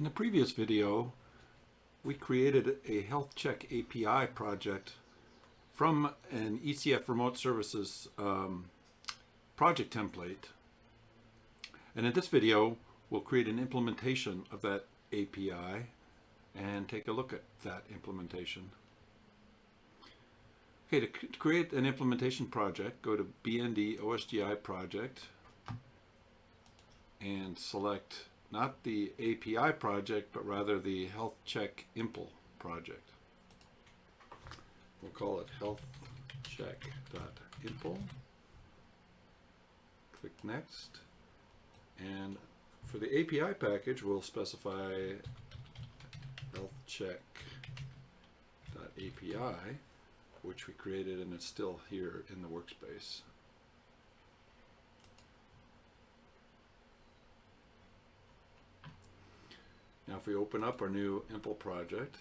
In the previous video, we created a health check API project from an ECF Remote Services project template. And in this video, we'll create an implementation of that API and take a look at that implementation. Okay, to create an implementation project, go to BND OSGi project and select not the API project, but rather the health check impl project. We'll call it health check.impl. Click next. And for the API package, we'll specify health check.api, which we created and it's still here in the workspace. Now if we open up our new impl project,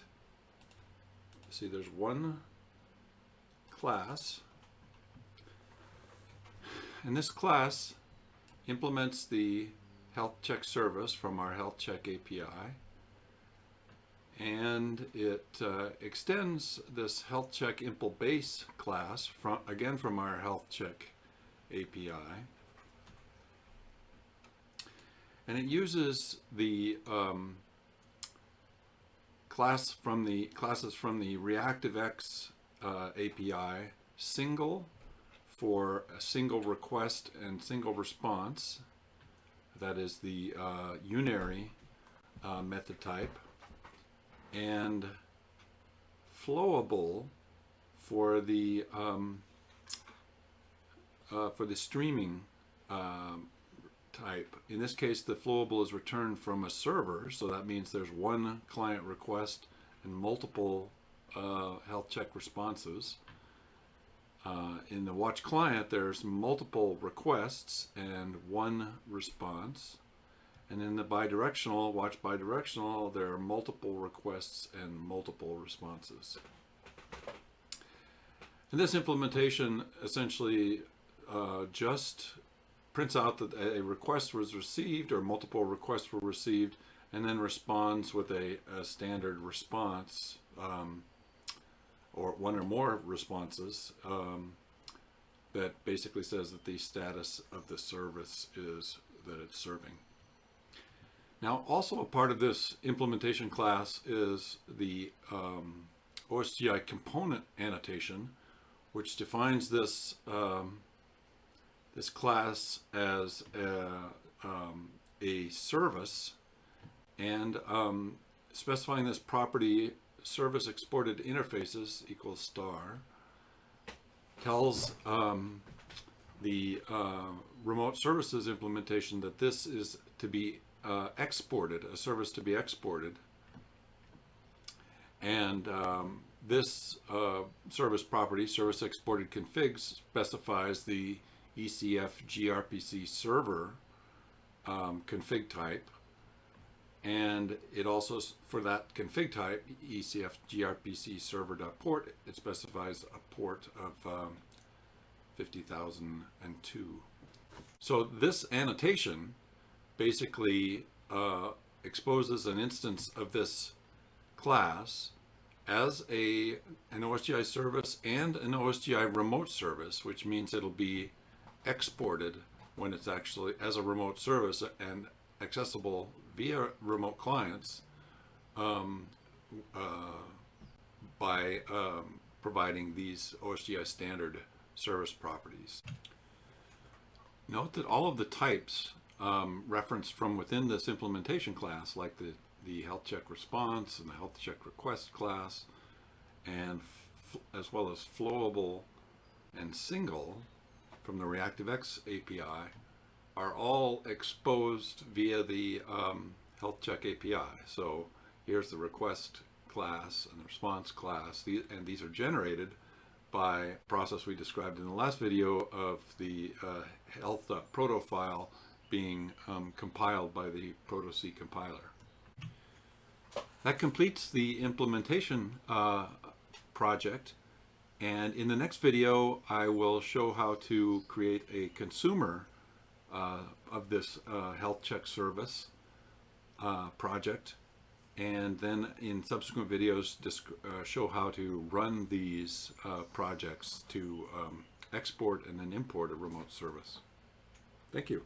see there's one class, and this class implements the health check service from our health check API, and it extends this health check impl base class from our health check API, and it uses the classes from the ReactiveX API single for a single request and single response. That is the unary method type, and flowable for the streaming type. In this case, the flowable is returned from a server, so that means there's one client request and multiple health check responses. In the watch client, there's multiple requests and one response. And in the bidirectional, watch bidirectional, there are multiple requests and multiple responses. And this implementation essentially just prints out that a request was received or multiple requests were received, and then responds with a standard response or one or more responses that basically says that the status of the service is that it's serving. Now, also a part of this implementation class is the OSGi component annotation, which defines this this class as a service, and specifying this property service exported interfaces equals star tells the remote services implementation that this is to be exported, a service to be exported, and this service property, service exported configs, specifies the ECF gRPC server config type, and it also, for that config type, ECF gRPC server.port, it specifies a port of 50,002. So this annotation basically exposes an instance of this class as an OSGi service and an OSGi remote service, which means it'll be exported when it's actually as a remote service and accessible via remote clients by providing these OSGi standard service properties. Note that all of the types referenced from within this implementation class, like the health check response and the health check request class, and as well as flowable and single from the ReactiveX API, are all exposed via the health check API. So here's the request class and the response class, and these are generated by a process we described in the last video of the health.proto file being compiled by the proto-C compiler. That completes the implementation project, and in the next video I will show how to create a consumer of this health check service project and then in subsequent videos show how to run these projects to export and then import a remote service. Thank you.